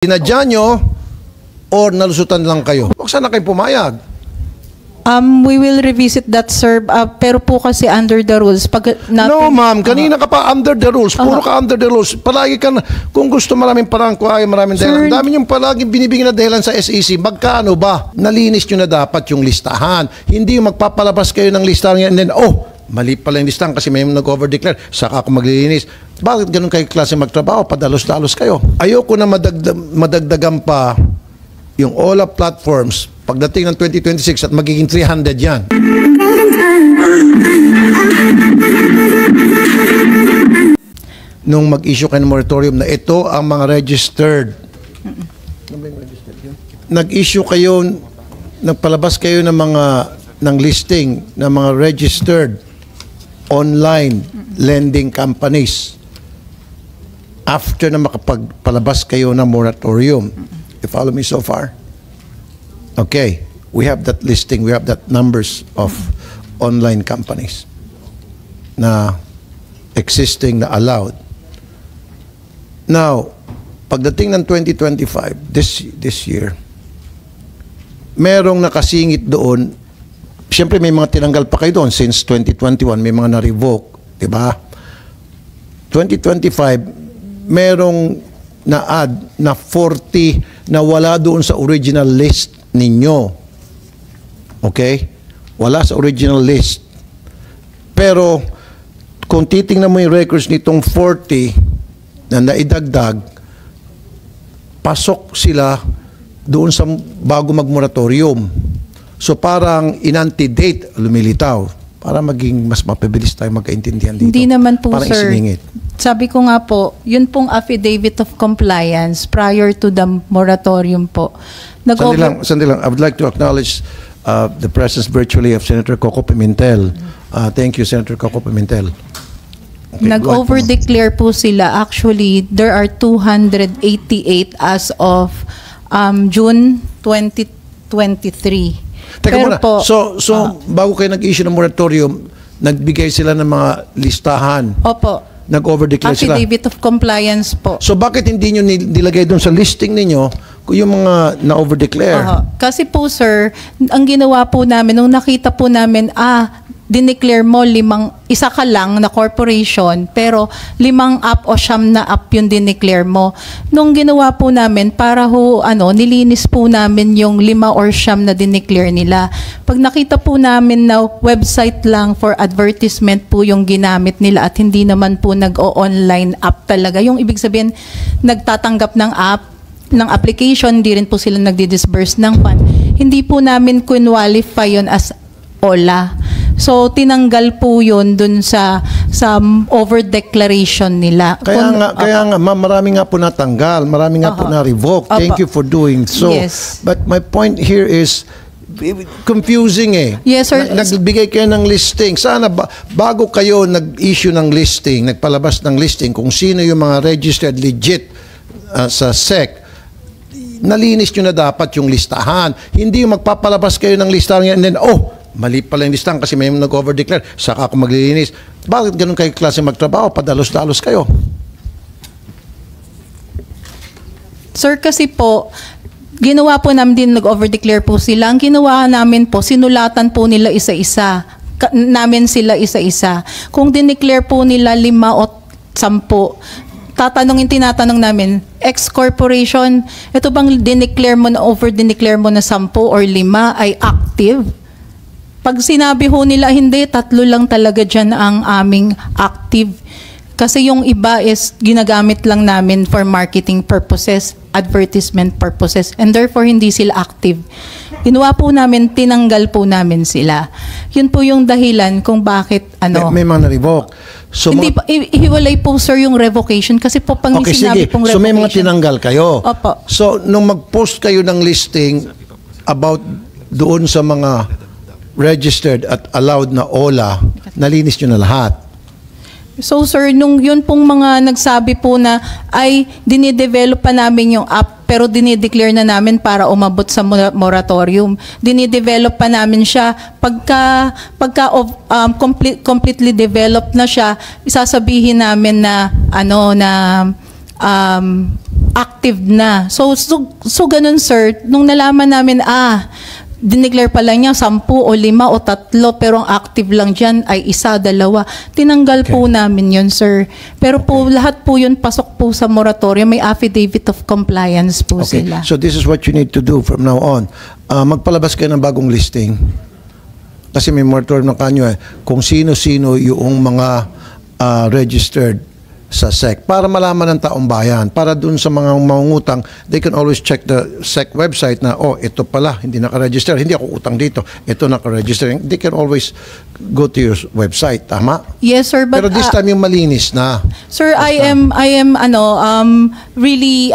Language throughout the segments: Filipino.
Sinadya nyo or nalusutan lang kayo? Huwag sana kayo pumayag. We will revisit that, sir. Pero po kasi under the rules. No, ma'am. Kanina ka pa under the rules. Puro ka under the rules. Palagi ka na, kung gusto maraming parang kuhay, maraming dahilan. Ang dami yung palagi binibigyan na dahilan sa SEC. Magkano ba? Nalinis nyo na dapat yung listahan. Hindi yung magpapalabas kayo ng listahan and then, mali pala yung listahan kasi may nag-over-declare. Saka ako maglilinis. Bakit ganun kayo klase magtrabaho? Padalos-dalos kayo. Ayoko na madagdagan pa yung OLA platforms pagdating ng 2026 at magiging 300 yan. Nung mag-issue kayo ng moratorium na ito ang mga registered. Nag-issue kayo, nagpalabas kayo ng listing ng mga registered online lending companies after na makapagpalabas kayo ng moratorium. You follow me so far? Okay. We have that listing. We have that numbers of online companies na existing, na allowed. Now, pagdating ng 2025, this year, merong nakasingit doon. Siyempre may mga tinanggal pa kayo doon since 2021, may mga na-revoke, di ba? 2025, merong na-add na 40 na wala doon sa original list ninyo. Okay? Wala sa original list. Pero, kung titingnan mo yung records nitong 40 na naidagdag, pasok sila doon sa bago mag-moratorium. So parang in-antedate, lumilitaw, para maging mas mapabilis tayo magkaintindihan dito. Hindi naman po, parang sir. Isiningit. Sabi ko nga po, yun pong affidavit of compliance prior to the moratorium po. Sandali lang. I would like to acknowledge the presence virtually of Senator Coco Pimentel. Thank you, Senator Coco Pimentel. Okay, nag-over-declare po sila. Actually, there are 288 as of June 2023. Teka muna. So bago kayo nag-issue ng moratorium, nagbigay sila ng mga listahan. Opo. Nag-over-declare sila. Affidavit of compliance po. So bakit hindi nyo nilagay doon sa listing ninyo yung mga na-over-declare? Kasi po, sir, ang ginawa po namin, nung nakita po namin, dineclare mo isa ka lang na corporation, pero 5 app o 9 na app yung dineclare mo. Nung ginawa po namin, para nilinis po namin yung 5 or 9 na dineclare nila. Pag nakita po namin na website lang for advertisement po yung ginamit nila at hindi naman po nag-o-online app talaga. Yung ibig sabihin, nagtatanggap ng application, hindi rin po sila nagdi-disburse ng fund. Hindi po namin qualify yun as OLA. So, tinanggal po yun dun sa over-declaration nila. Kaya nga, marami nga po natanggal, marami nga po na-revoke. Thank you for doing so. Yes. But my point here is, confusing eh. Yes, sir. Nagbigay kayo ng listing. Sana bago kayo nag-issue ng listing, nagpalabas ng listing, kung sino yung mga registered legit sa SEC, nalinis nyo na dapat yung listahan. Hindi yung magpapalabas kayo ng listahan and then, mali pala yung listahan kasi may nag-over-declare. Saka ako maglilinis. Bakit ganun kayo klase magtrabaho? Padalos-dalos kayo. Sir, kasi po, ginawa po namin din, nag-over-declare po sila. Ang ginawa namin po, sinulatan po nila isa-isa. Namin sila isa-isa. Kung dineclare po nila 5 o 10, tinatanong namin, ex-corporation, ito bang dineclare mo na over-dineclare mo na 10 or 5 ay active? Pag sinabi ho nila, hindi, 3 lang talaga dyan ang aming active. Kasi yung iba is ginagamit lang namin for marketing purposes, advertisement purposes, and therefore hindi sila active. Ginawa po namin, tinanggal po namin sila. Yun po yung dahilan kung bakit May mga na-revoke. So, hindi pa, ihiwalay po, sir, yung revocation. Kasi po pang sinabi pong revocation. So may mga tinanggal kayo. Opo. So nung mag-post kayo ng listing about doon sa mga registered at allowed na OLA, nalinis nyo na lahat. So sir, nung yun pong mga nagsabi po na ay dinidevelop pa namin yung app pero dinideclare na namin para umabot sa moratorium. Dinidevelop pa namin siya. Pagka completely developed na siya, isasabihin namin na active na. So ganun sir, nung nalaman namin, dineclare pala niya 10 o 5 o 3, pero ang active lang dyan ay 1, 2. Tinanggal po namin yun, sir. Pero po, lahat po yun pasok po sa moratorium. May affidavit of compliance po sila. So this is what you need to do from now on. Magpalabas kayo ng bagong listing. Kasi may moratorium ng kanyo kung sino-sino yung mga registered sa SEC para malaman ng taong bayan. Para dun sa mga mangungutang, they can always check the SEC website na, ito pala, hindi nakaregister. Hindi ako utang dito. Ito nakaregister. They can always go to your website. Tama? Yes, sir. But, pero this time yung malinis na. Sir, I am really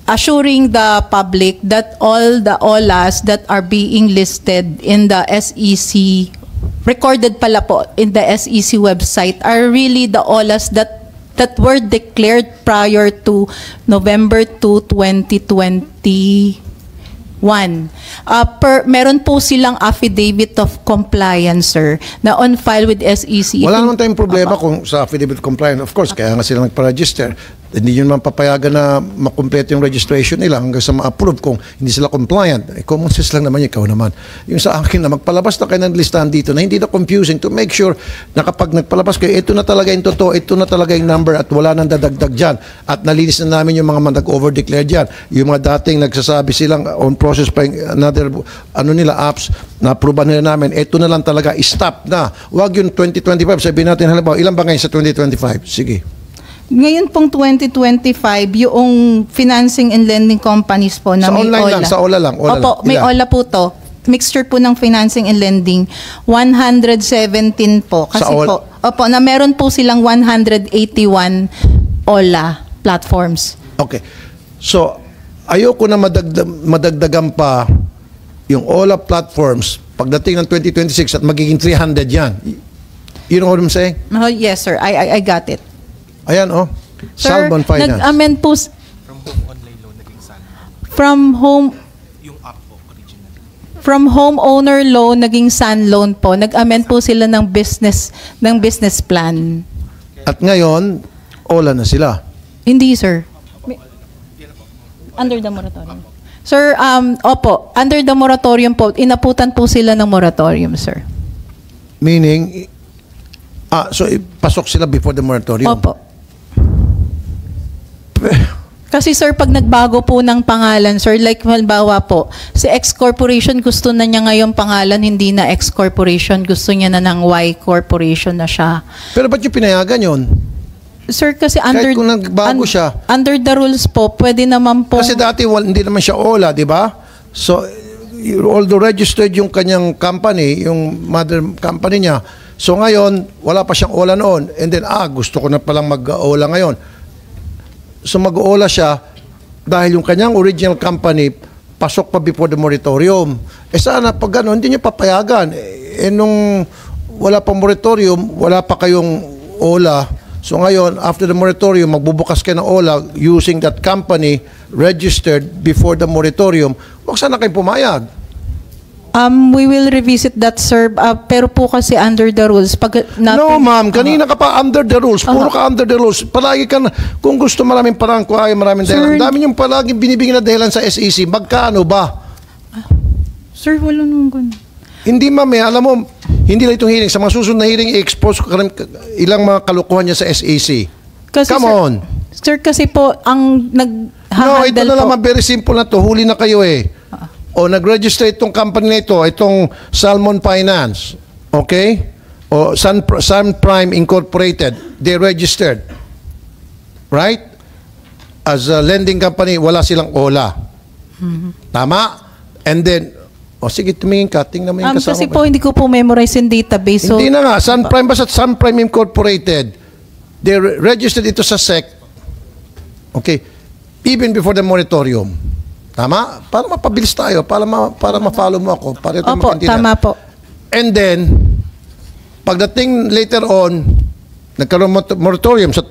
assuring the public that all the OLAs that are being listed in the SEC, recorded pala po in the SEC website, are really the OLAs that were declared prior to November 2, 2021. Meron po silang affidavit of compliance, sir, na on file with SEC. Wala naman tayong problema kung sa affidavit of compliance. Of course, kaya nga sila nagpa-register. Hindi nyo naman papayagan na makumpleto yung registration nila hanggang sa ma-approve kung hindi sila compliant. Common sense lang naman, ikaw naman. Yung sa akin na magpalabas na kayo ng listahan dito na hindi na confusing to make sure na kapag nagpalabas kayo, ito na talaga yung totoo, ito na talaga yung number at wala nang dadagdag dyan. At nalinis na namin yung mga nag-over-declare dyan. Yung mga dating nagsasabi silang on process pa yung another apps na approve nila namin, ito na lang talaga, stop na. Huwag yung 2025, sabihin natin, halimbawa, ilan ba ngayon sa 2025? Sige. Ngayon pong 2025, yung financing and lending companies po na sa may online OLA. lang, sa OLA lang. Opo, may Ilan? OLA po to. Mixture po ng financing and lending. 117 po. Kasi po, na meron po silang 181 OLA platforms. Okay. So, ayoko na madagdagan pa yung OLA platforms pagdating ng 2026 at magiging 300 yan. You know what I'm saying? Oh, yes, sir. I got it. Ayan, Sir, Salmon Finance. nag-amend po From home online loan naging Sun. Yung app po original. From homeowner loan naging Sun loan po. Nag-amend po sila ng business plan. At ngayon, OLA na sila. Hindi, sir. Under the moratorium. Sir, opo, under the moratorium po, inaputan po sila ng moratorium, sir. Meaning, so pasok sila before the moratorium. Opo. Kasi sir, pag nagbago po ng pangalan, sir, like halimbawa po, si X Corporation gusto na niya ngayon pangalan, hindi na X Corporation, gusto niya na ng Y Corporation na siya. Pero ba't yung pinayagan yun? Sir, kasi Kahit kung nagbago siya. under the rules po, pwede naman po. Kasi dati hindi naman siya OLA, di ba? So, although registered yung kanyang company, yung mother company niya, so ngayon, wala pa siyang OLA noon. And then, gusto ko na palang mag-OLA ngayon. So mag-OLA siya dahil yung kanyang original company pasok pa before the moratorium. Sana pag gano'n, hindi niyo papayagan. Nung wala pa moratorium, wala pa kayong OLA. So ngayon, after the moratorium, magbubukas kayo ng OLA using that company registered before the moratorium. Huwag sana kayong pumayag. We will revisit that, sir. Pero po kasi under the rules. No, ma'am. Kanina ka pa under the rules. Puro ka under the rules. Palagi ka na, kung gusto maraming parang kuhay, maraming dahilan. Ang dami yung palagi binibigyan na dahilan sa SEC. Magkano ba? Sir, wala nung ganun. Hindi, ma'am. Alam mo, hindi lang itong hearing. Sa mga susunod na hearing, i-expose ko ilang mga kalukuhan niya sa SEC. Kasi, Come on. Sir, kasi po, ang No, ito na naman. Very simple na to. Huli na kayo eh. O nag-register itong company na ito, itong Salmon Finance, okay? O Sun Prime Incorporated, they registered. Right? As a lending company, wala silang OLA. Tama? And then, sige, tumingin ka, tingnan mo yung kasama. Kasi po, hindi ko po memorize yung database. So, hindi na nga, Sun Prime, basta Sun Prime Incorporated, they registered ito sa SEC, okay, even before the moratorium. Tama? Para mapabilis tayo, para ma-follow mo ako. Para opo, tama po. And then, pagdating later on, nagkaroon moratorium sa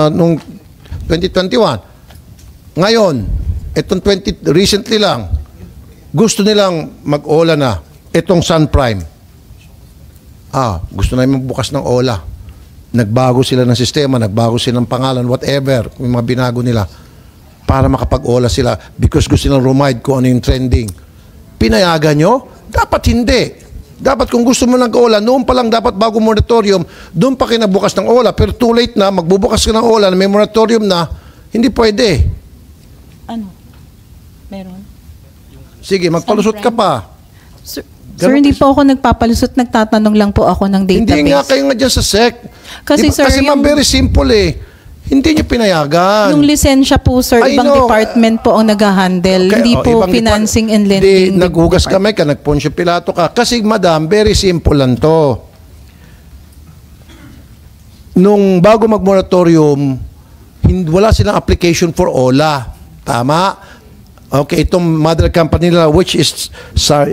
nung 2021. Ngayon, itong recently lang, gusto nilang mag-OLA na itong Sun Prime. Gusto na magbukas ng OLA. nagbago sila ng sistema, nagbago sila ng pangalan, whatever, yung mga binago nila, para makapag-ola sila because gusto nilang rumide kung ano yung trending. Pinayagan nyo? Dapat hindi. Dapat kung gusto mo nag-ola, noon pa lang dapat bago moratorium, doon pa kayo nagbukas ng ola. Pero too late na, magbubukas ka ng ola, may moratorium na, hindi pwede. Ano? Meron? Sige, magpalusot ka pa. Sir, Ganun hindi po ako nagpapalusot, nagtatanong lang po ako ng database. Hindi nga kayo nga dyan sa SEC. Kasi, sir, kasi ma'am, very simple eh. Hindi nyo pinayagan. Yung lisensya po, sir, I ibang know. department po ang nag-handle. Okay, Hindi po ibang financing and Hindi, lending. naghugas kami ka, nagponsyo Pilato ka. Kasi madam, very simple lang to. Nung bago mag-moratorium, wala silang application for OLA. Tama? Okay, itong mother company nila, which is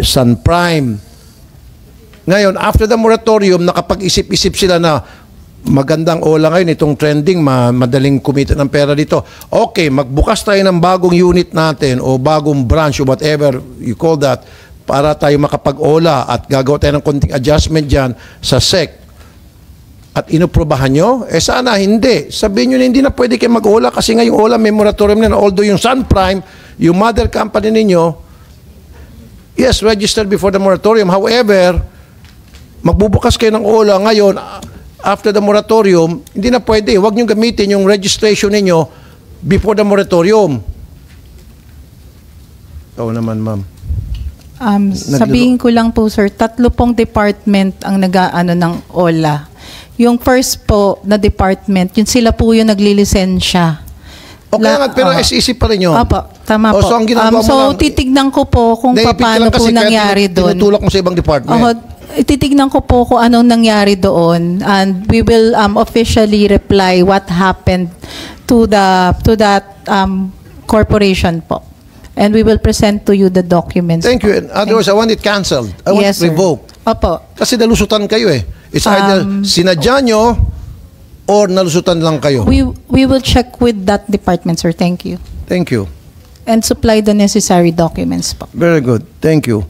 Sun Prime. Ngayon, after the moratorium, nakapag-isip-isip sila na magandang OLA ngayon, itong trending, madaling kumita ng pera dito. Okay, magbukas tayo ng bagong unit natin o bagong branch o whatever you call that para tayo makapag-OLA at gagawa tayo ng konting adjustment dyan sa SEC. At inuprobahan nyo? Eh sana hindi. Sabihin nyo na hindi na pwede kayo mag-OLA kasi nga yung OLA may moratorium na. Although yung Sun Prime, yung mother company ninyo, yes, registered before the moratorium. However, magbubukas kayo ng OLA ngayon, after the moratorium, hindi na pwede. Huwag nyo gamitin yung registration ninyo before the moratorium. Oo naman, ma'am. Sabihin ko lang po, sir, 3 pong department ang nag-aano ng OLA. Yung first po na department, yun sila po yung naglilisensya. Okay nga, pero SEC pa rin yun. Opo, tama O, po. so, ang ginagawa mo lang, titignan ko po kung naipit ka paano lang po kasi kaya nangyari doon. tinutulak mo sa ibang department. Titignan ko po kung anong nangyari doon, and we will officially reply what happened to that corporation po. And we will present to you the documents. Thank you. In other words, I want it cancelled. I want it Yes, sir. revoked. Opo. Kasi nalusutan kayo eh. It's either sinadya nyo or nalusutan lang kayo. We will check with that department, sir. Thank you. Thank you. And supply the necessary documents po. Very good. Thank you.